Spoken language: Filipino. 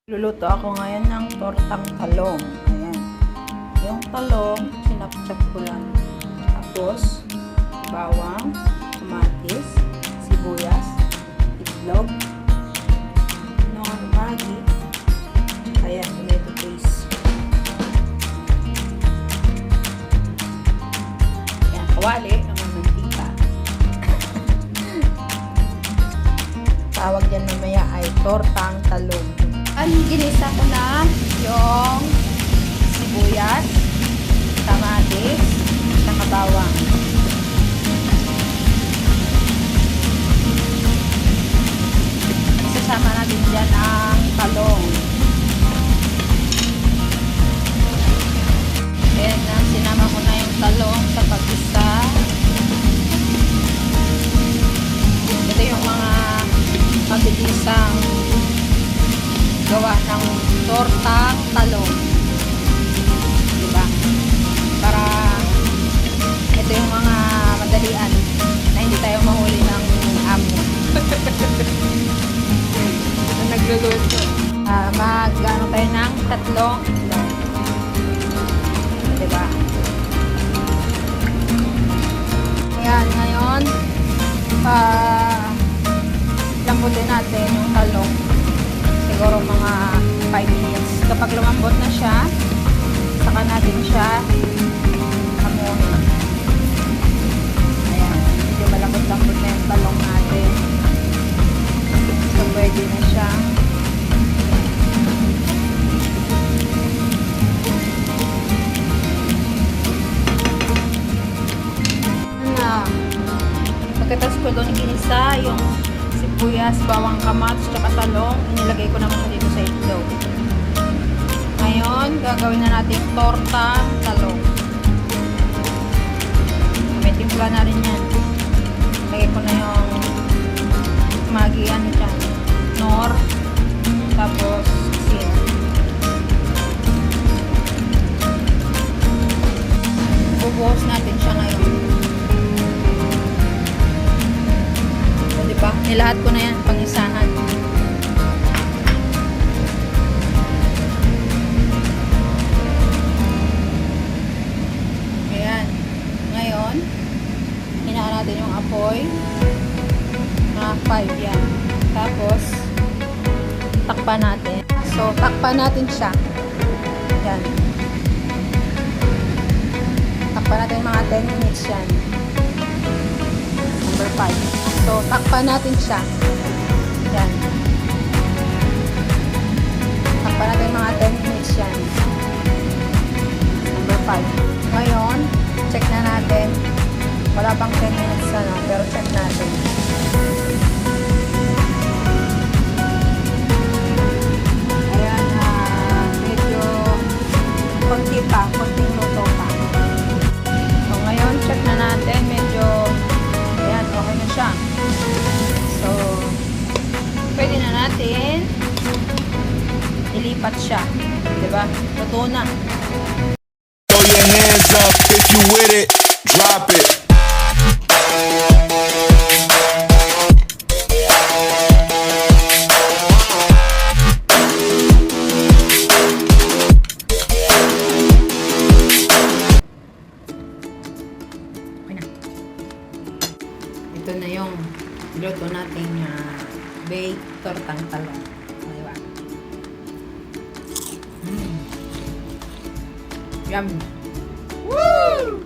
Luluto ako ngayon ng tortang talong. Ayan. Yung talong, sinapchap ko lang. Tapos, bawang, kamatis, sibuyas, itlog, Maggi, ayan, tomato paste. Ayan, kawali, naman mantika. Tawag dyan mamaya ay tortang talong. Ginisa ko na yung sibuyas, kamatis, saka bawang. Isasama natin dyan ang talong. Ayan na, sinama ko na yung talong sa pag-isa. Ito yung mga mabilisang gawa ng tortang talong. Diba? Para ito yung mga madalian na hindi tayo mahuli ng amo. Na nagluluto. Mag-ano tayo ng tatlong itlog. Diba? Ayan, ngayon lambutin natin yung talong. Siguro mga 5 minutes. Kapag lumambot na siya, saka natin siya hamunin. Ayan. Medyo malambot-lambot na yung talong natin. So, pwede na siya. Pagkatapos ko doon ginisa yung sibuyas, bawang, kamatis, tsaka talong, inilagay ko naman dito sa itlog. Ngayon, gagawin na natin tortang talong. May timpla na rin yan. Lagay ko na yung Maggi, ano dyan, Nor, tapos asin. Bubuhos natin siya ngayon. Diba? Nilahat ko na yan, pang-isahan. Ayan. Ngayon, hinaan natin yung apoy. Mga 5 yan. Tapos, takpan natin. So, takpan natin siya. Yan. Takpan natin mga 10 minutes yan. Number 5. So, takpan natin siya. Yan. Takpan natin mga 10 minutes yan. Number 5. Ngayon, check na natin. Wala pang 10 minutes na, no? Pero check natin. Ayan, medyo konti pa, konting luto pa. So, ngayon, check na natin. Medyo, ayan, okay na siya. So, pwede na natin ilipat siya. Diba? Luto na. Throw your hands up if you with it. Drop it. Okay na. Ito na yung luto nating baked tortang talong. Diba? Yum! Woo!